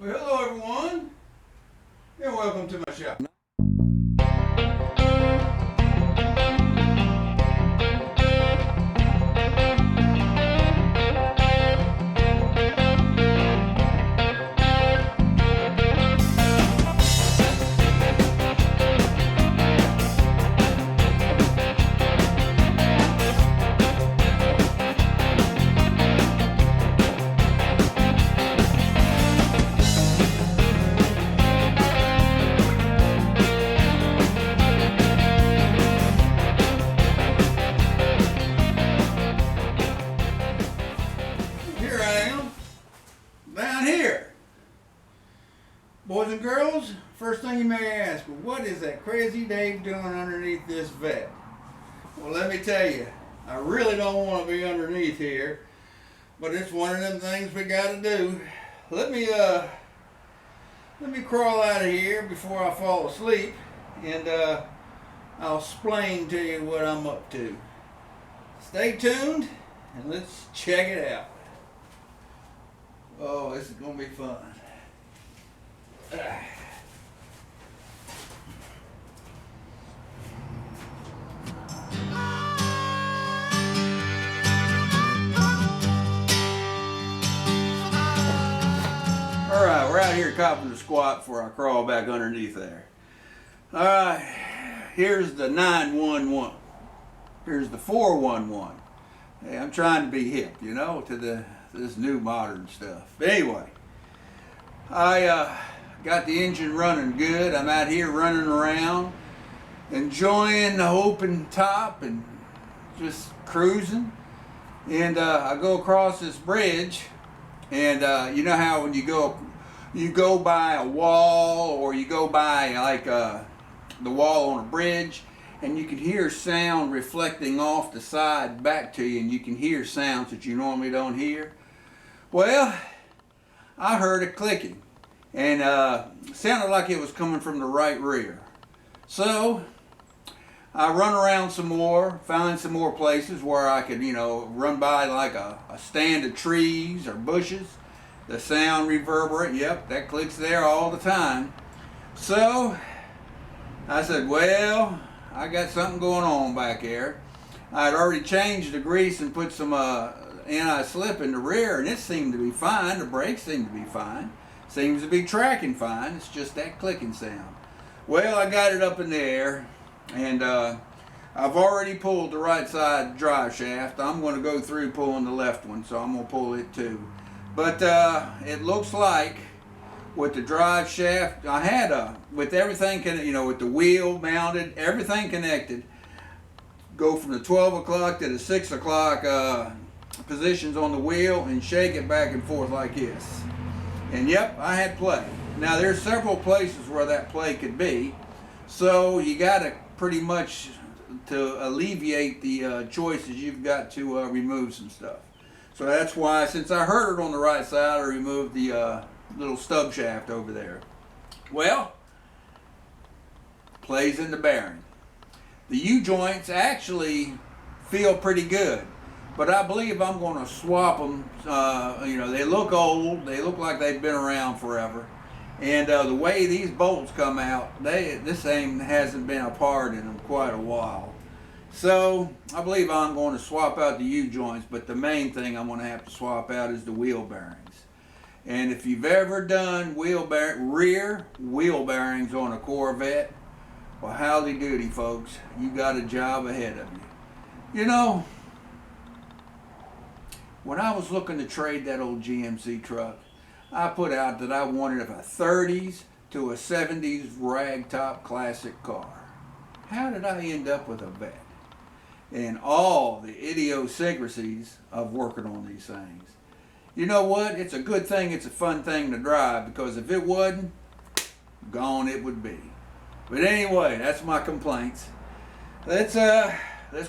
Well, hello everyone, and welcome to my shop. Here I am, down here. Boys and girls, first thing you may ask, well, what is that crazy Dave doing underneath this vet? Well, let me tell you, I really don't want to be underneath here, but it's one of them things we got to do. Let me crawl out of here before I fall asleep, and I'll explain to you what I'm up to. Stay tuned, and let's check it out. Oh, this is going to be fun. Alright, we're out here copping the squat before I crawl back underneath there. Alright, here's the 911. Here's the 411. Hey, I'm trying to be hip, you know, to this new modern stuff. But anyway, I got the engine running good. I'm out here running around, enjoying the open top and just cruising. And I go across this bridge, and you know how when you go by a wall, or you go by like the wall on a bridge, and you can hear sound reflecting off the side back to you, and you can hear sounds that you normally don't hear. Well, I heard it clicking, and it sounded like it was coming from the right rear. So I run around some more, found some more places where I could, you know, run by like a stand of trees or bushes. The sound reverberate, yep, that clicks there all the time. So I said, well, I got something going on back there. I'd already changed the grease and put some anti-slip in the rear, and it seemed to be fine. The brakes seemed to be fine. Seems to be tracking fine. It's just that clicking sound. Well, I got it up in the air, and I've already pulled the right side drive shaft. I'm going to go through pulling the left one, so I'm going to pull it too. But it looks like with the drive shaft, I had with everything, you know, with the wheel mounted, everything connected, go from the 12 o'clock to the 6 o'clock positions on the wheel and shake it back and forth like this. And yep, I had play. Now there's several places where that play could be, so you got to pretty much, to alleviate the choices, you've got to remove some stuff. So that's why, since I heard it on the right side, I removed the little stub shaft over there. Well, plays in the bearing. The U-joints actually feel pretty good, but I believe I'm going to swap them. You know, they look old. They look like they've been around forever. And the way these bolts come out, this thing hasn't been apart in quite a while. So I believe I'm going to swap out the U-joints, but the main thing I'm going to have to swap out is the wheel bearings. And if you've ever done rear wheel bearings on a Corvette, well, howdy doody, folks. You got a job ahead of you. You know, when I was looking to trade that old GMC truck, I put out that I wanted a 30s to a 70s ragtop classic car. How did I end up with a Vet? And all the idiosyncrasies of working on these things. You know what? It's a good thing, it's a fun thing to drive, because if it wasn't, gone it would be. But anyway, that's my complaints. Let's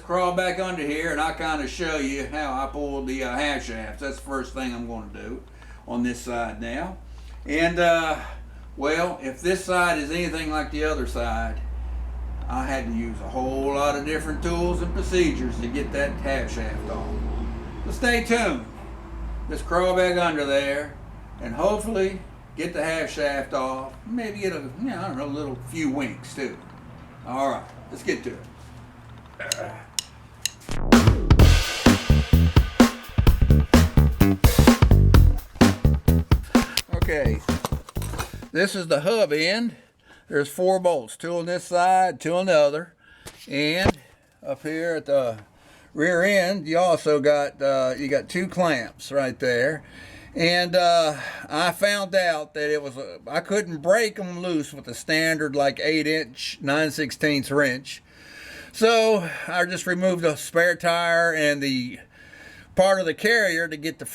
crawl back under here, and I'll kind of show you how I pulled the half shafts. That's the first thing I'm going to do on this side now. And well, if this side is anything like the other side, I had to use a whole lot of different tools and procedures to get that half shaft on. So stay tuned. Let's crawl back under there, and hopefully get the half shaft off, maybe get a, you know, I don't know, a little few winks too. All right, let's get to it. Okay, this is the hub end. There's 4 bolts, 2 on this side, 2 on the other, and up here at the rear end, you also got you got 2 clamps right there. And I found out that it was I couldn't break them loose with a standard like 8-inch 9/16 wrench. So I just removed the spare tire and the part of the carrier to get to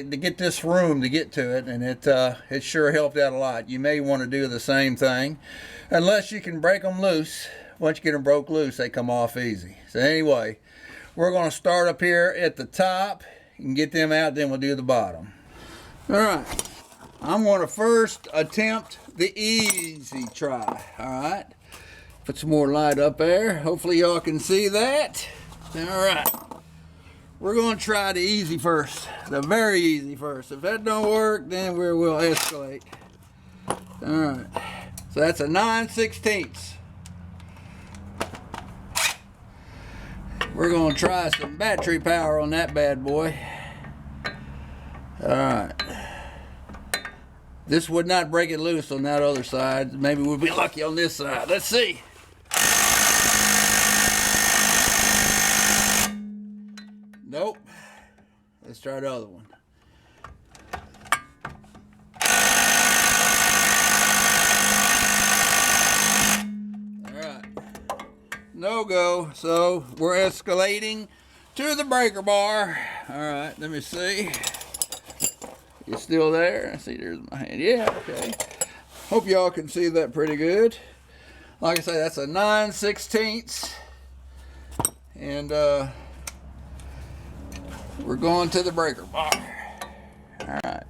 get this room to get to it, and it sure helped out a lot. You may want to do the same thing, unless you can break them loose. Once you get them broke loose, they come off easy. So anyway, we're going to start up here at the top and get them out, then we'll do the bottom. All right, I'm going to first attempt the easy try. All right, put some more light up there. Hopefully y'all can see that. All right, we're going to try the easy first, the very easy first. If that don't work, then we'll escalate. All right, so that's a 9/16. We're going to try some battery power on that bad boy. All right. This would not break it loose on that other side. Maybe we'll be lucky on this side. Let's see. Nope. Let's try the other one. All right. No go. So we're escalating to the breaker bar. All right. Let me see. You still there? I see there's my hand. Yeah, okay. Hope y'all can see that pretty good. Like I say, that's a 9/16. And we're going to the breaker bar. All right.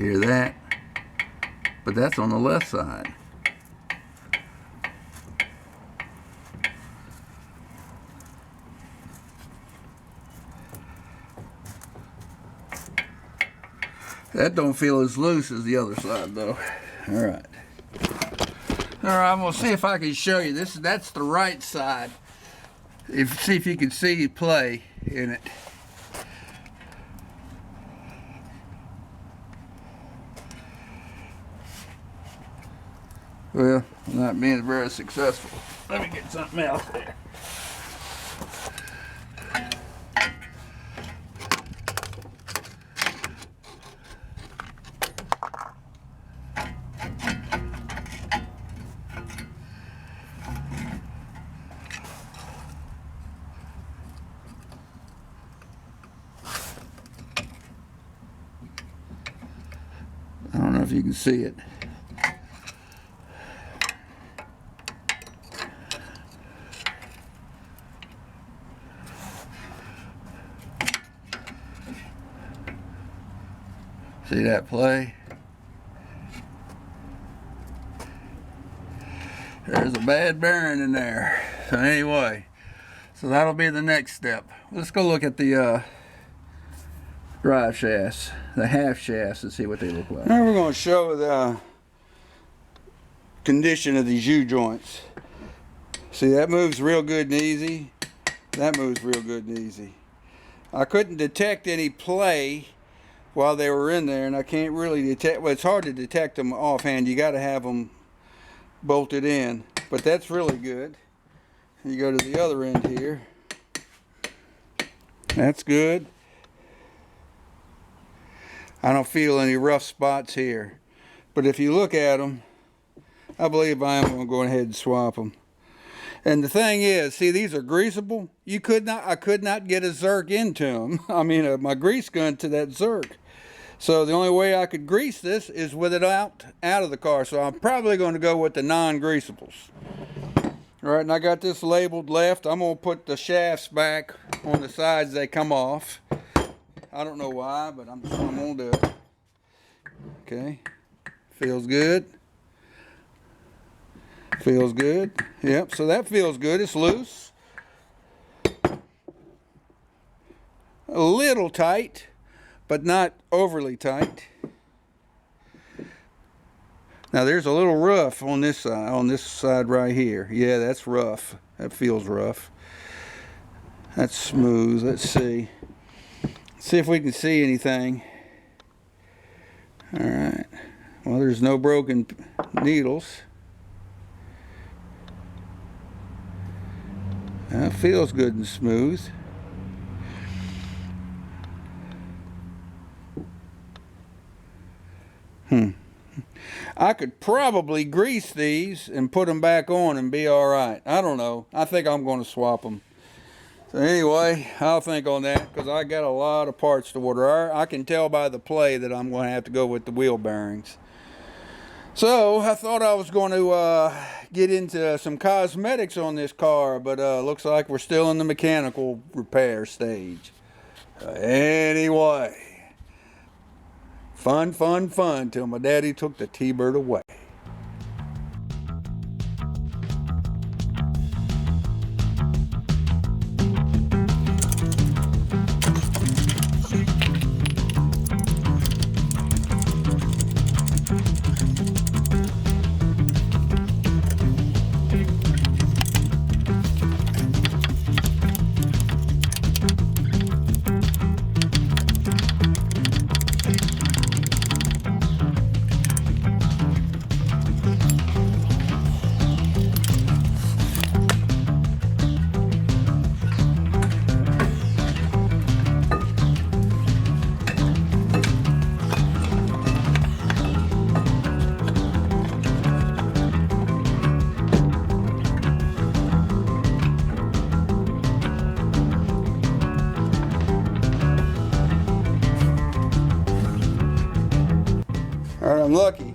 Hear that? But that's on the left side. That don't feel as loose as the other side though. All right. All right, I'm gonna see if I can show you this. That's the right side. See if you can see play in it. Well, I'm not being very successful. Let me get something else there. I don't know if you can see it. See that play? There's a bad bearing in there. So anyway, so that'll be the next step. Let's go look at the drive shafts, the half shafts, and see what they look like. Now we're going to show the condition of these U-joints. See, that moves real good and easy. That moves real good and easy. I couldn't detect any play while they were in there, and I can't really detect. Well, it's hard to detect them offhand. You got to have them bolted in, but that's really good. You go to the other end here. That's good. I don't feel any rough spots here, but if you look at them, I believe I am going to go ahead and swap them. And the thing is, see, these are greasable. I could not get a zerk into them. I mean, my grease gun to that zerk. So the only way I could grease this is with it out of the car. So I'm probably going to go with the non-greasables. All right, and I got this labeled left. I'm going to put the shafts back on the sides they come off. I don't know why, but I'm going to do it. Okay, feels good. Feels good. Yep, so that feels good. It's loose. A little tight, but not overly tight. Now there's a little rough on this side right here. Yeah, that's rough. That feels rough. That's smooth. Let's see. See if we can see anything. All right. Well, there's no broken needles. That feels good and smooth. I could probably grease these and put them back on and be all right. I don't know. I think I'm going to swap them. So anyway, I'll think on that because I got a lot of parts to order. I can tell by the play that I'm going to have to go with the wheel bearings. So I thought I was going to get into some cosmetics on this car, but looks like we're still in the mechanical repair stage. Anyway, fun till my daddy took the T-Bird away. I'm lucky.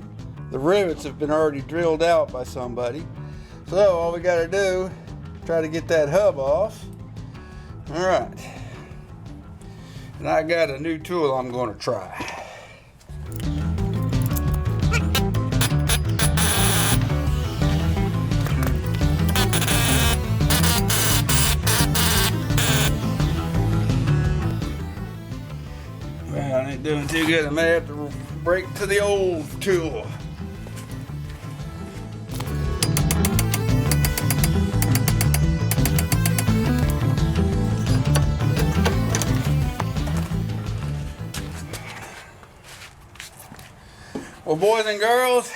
The rivets have been already drilled out by somebody. So all we got to do, try to get that hub off. All right. And I got a new tool I'm going to try. doing too good. I may have to break to the old tool. Well, boys and girls,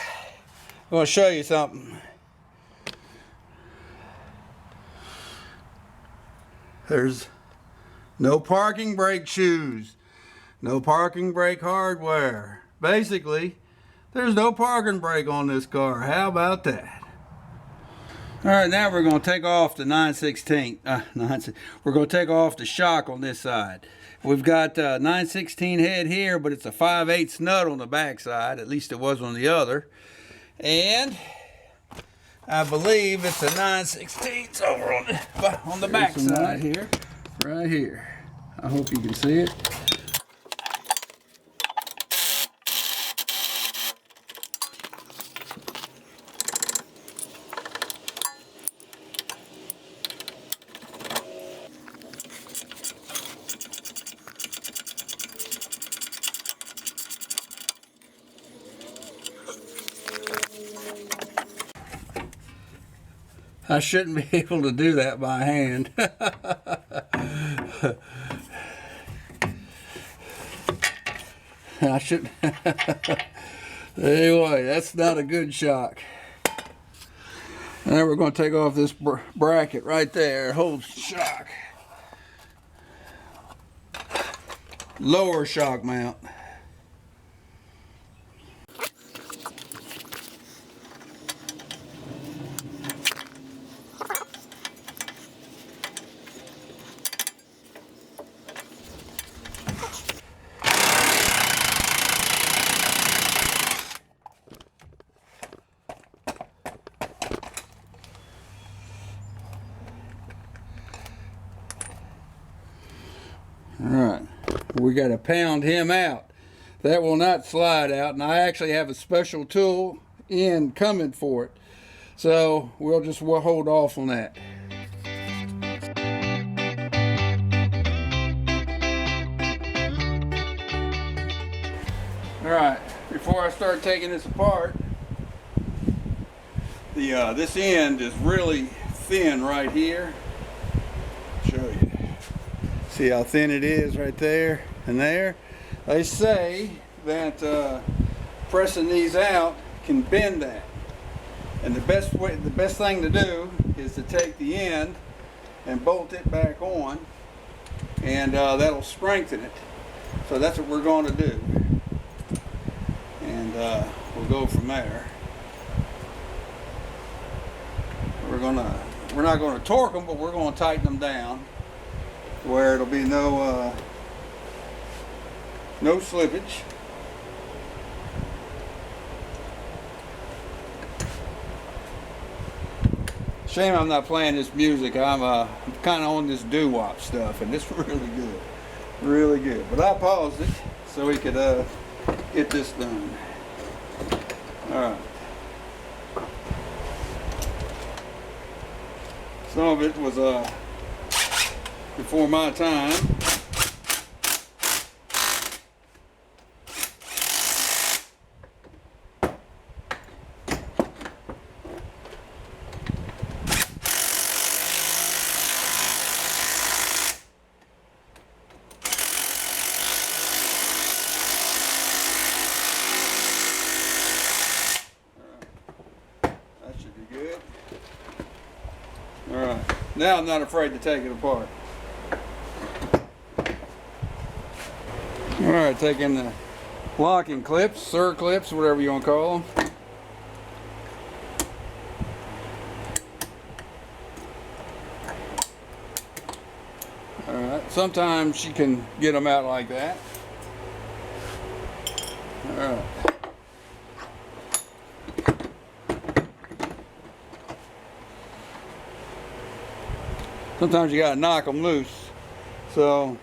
I'm going to show you something. There's no parking brake shoes, no parking brake hardware. Basically, there's no parking brake on this car. How about that? All right, now we're going to take off the 9/16. We're going to take off the shock on this side. We've got 9/16 head here, but it's a 5/8 nut on the back side. At least it was on the other. And I believe it's a 9/16 over on the back side here. Right here. I hope you can see it. I shouldn't be able to do that by hand. I should. Anyway, that's not a good shock. And then we're going to take off this bracket right there. It holds the shock. Lower shock mount. Alright, we got to pound him out. That will not slide out, and I actually have a special tool in coming for it. So we'll hold off on that. Alright, before I start taking this apart, this end is really thin right here. I'll show you. See how thin it is right there and there? They say that pressing these out can bend that. And the best thing to do is to take the end and bolt it back on, and that'll strengthen it. So that's what we're going to do. And we'll go from there. We're not going to torque them, but we're going to tighten them down where it'll be no slippage. Shame I'm not playing this music. I'm kind of on this doo-wop stuff, and it's really good. But I paused it so we could get this done. All right. Some of it was before my time. That should be good. All right. Now I'm not afraid to take it apart. Alright, taking the locking clips, clips, whatever you want to call them. Alright, sometimes you can get them out like that. Alright. Sometimes you gotta knock them loose. So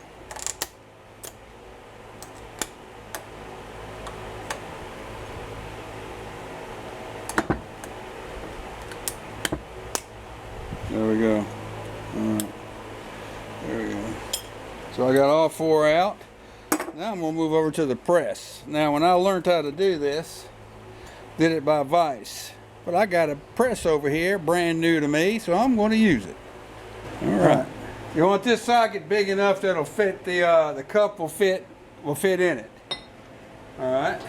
there we go. All right. There we go. So I got all four out. Now I'm going to move over to the press. Now when I learned how to do this, did it by vise. But I got a press over here, brand new to me, so I'm going to use it. Alright. You want this socket big enough that'll fit the cup will fit in it. Alright.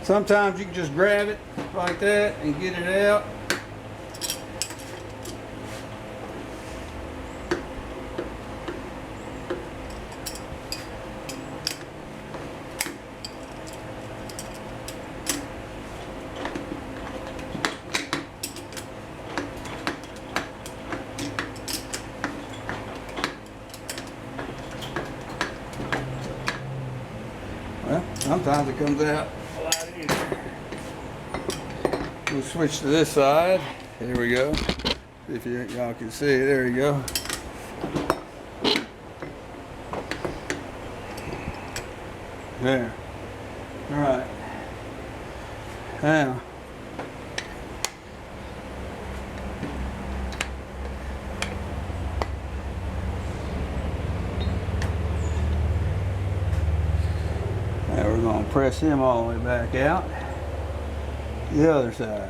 Sometimes you can just grab it like that and get it out. Well, sometimes it comes out. We'll switch to this side. Here we go. If y'all can see, there you go. There. All right. Now. Now we're going to press him all the way back out. The other side.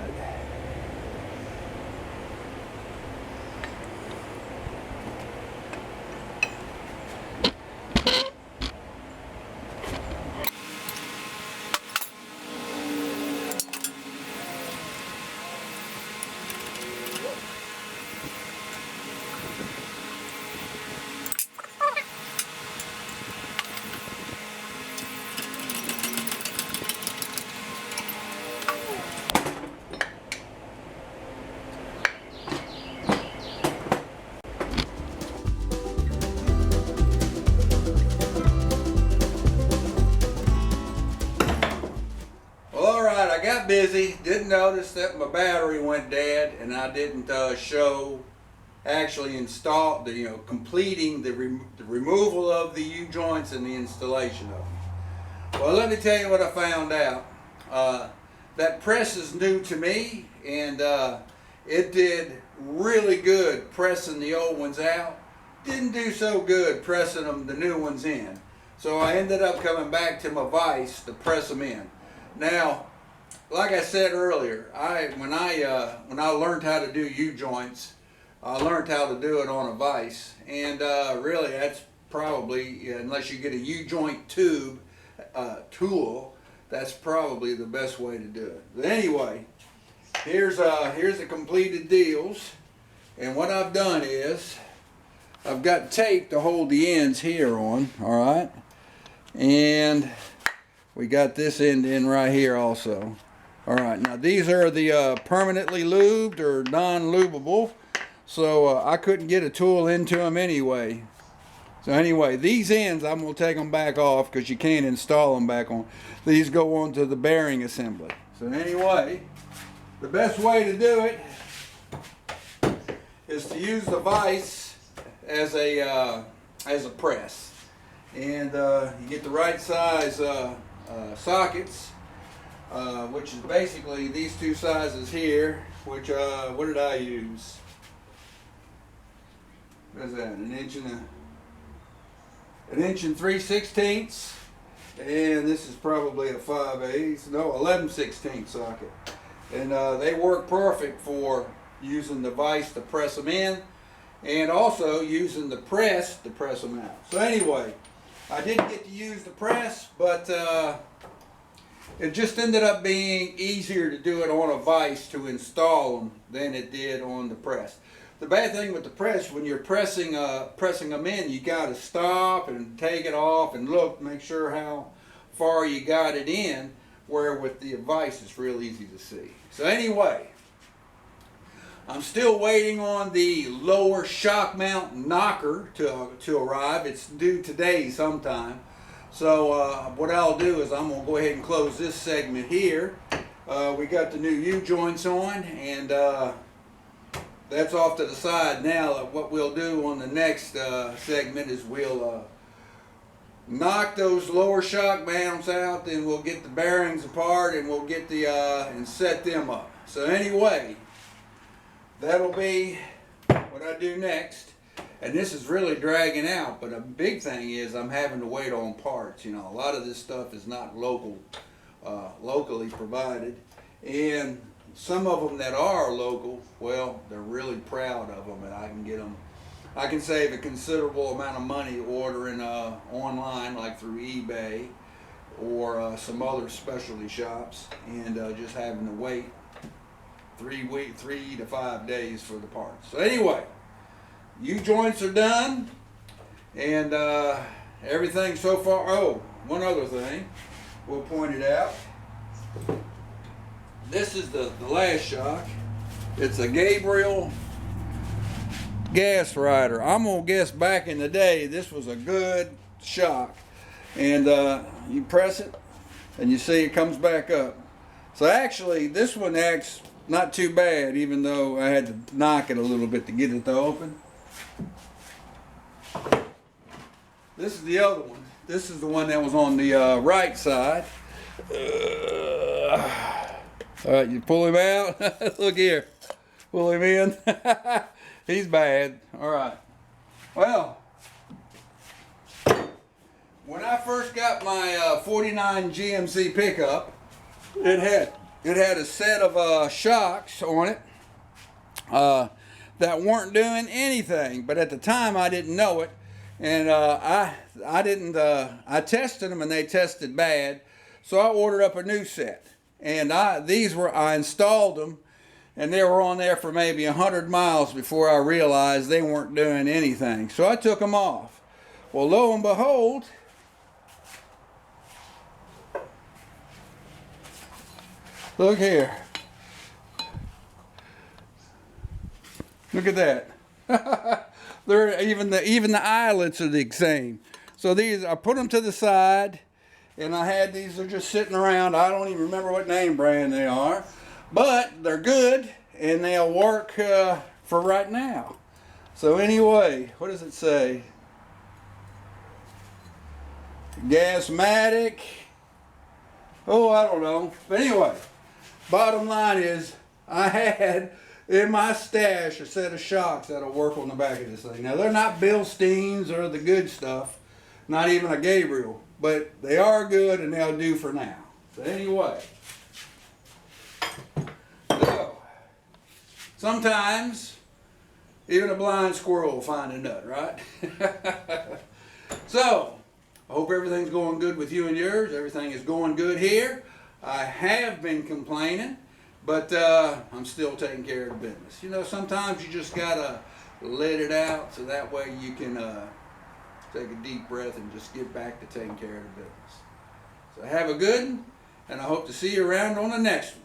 I got busy, didn't notice that my battery went dead, and I didn't show actually completing the removal of the U-joints and the installation of them. Well, let me tell you what I found out. That press is new to me, and it did really good pressing the old ones out. Didn't do so good pressing the new ones in. So I ended up coming back to my vise to press them in. Now, like I said earlier, when I learned how to do U-joints, I learned how to do it on a vise, and really that's probably, unless you get a U-joint tube tool, that's probably the best way to do it. But anyway, here's the completed deals, and what I've done is I've got tape to hold the ends here on, all right, and we got this end in right here also. All right, now these are the permanently lubed or non-lubable, so I couldn't get a tool into them anyway. So anyway, these ends I'm going to take them back off because you can't install them back on. These go onto the bearing assembly. So anyway, the best way to do it is to use the vise as a press, and you get the right size sockets. Which is basically these two sizes here, which, what did I use? What is that, an inch and 3/16, and this is probably a 5/8, no, 11/16 socket. And they work perfect for using the vise to press them in, and also using the press to press them out. So anyway, I didn't get to use the press, but it just ended up being easier to do it on a vise to install them than it did on the press. The bad thing with the press, when you're pressing them in, you got to stop and take it off and look, make sure how far you got it in, where with the vise it's real easy to see. So anyway, I'm still waiting on the lower shock mount knocker to arrive. It's due today sometime. So what I'll do is I'm going to go ahead and close this segment here. We got the new U-joints on, and that's off to the side now. What we'll do on the next segment is we'll knock those lower shock mounts out, then we'll get the bearings apart, and we'll get the and set them up. So anyway, that'll be what I do next. And this is really dragging out, but a big thing is I'm having to wait on parts. You know, a lot of this stuff is not locally provided, and some of them that are local, well, they're really proud of them, and I can get them. I can save a considerable amount of money ordering online, like through eBay or some other specialty shops, and just having to wait 3 to 5 days for the parts. So anyway, U-joints are done, and everything so far. Oh, one other thing, we'll point it out. This is the last shock. It's a Gabriel gas rider. I'm gonna guess back in the day this was a good shock, and you press it and you see it comes back up. So actually this one acts not too bad, even though I had to knock it a little bit to get it to open. This is the other one. This is the one that was on the right side. All right, you pull him out. Look here, pull him in. He's bad. All right. Well, when I first got my 49 GMC pickup, it had a set of shocks on it that weren't doing anything. But at the time, I didn't know it, and I tested them, and they tested bad. So I ordered up a new set, and I installed them, and they were on there for maybe 100 miles before I realized they weren't doing anything. So I took them off. Well, lo and behold, look here. Look at that. They're even the eyelets are the same. So these, I put them to the side, and I had these are just sitting around. I don't even remember what name brand they are, but they're good and they'll work for right now. So anyway, what does it say? Gasmatic. Oh, I don't know. But anyway, bottom line is I had in my stash a set of shocks that'll work on the back of this thing. Now they're not Bilsteins or the good stuff, not even a Gabriel, but they are good and they'll do for now. So anyway, so sometimes even a blind squirrel will find a nut, right? So I hope everything's going good with you and yours. Everything is going good here. I have been complaining, but I'm still taking care of the business. You know, sometimes you just gotta let it out so that way you can take a deep breath and just get back to taking care of the business. So have a good one, and I hope to see you around on the next one.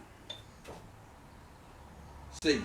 See you.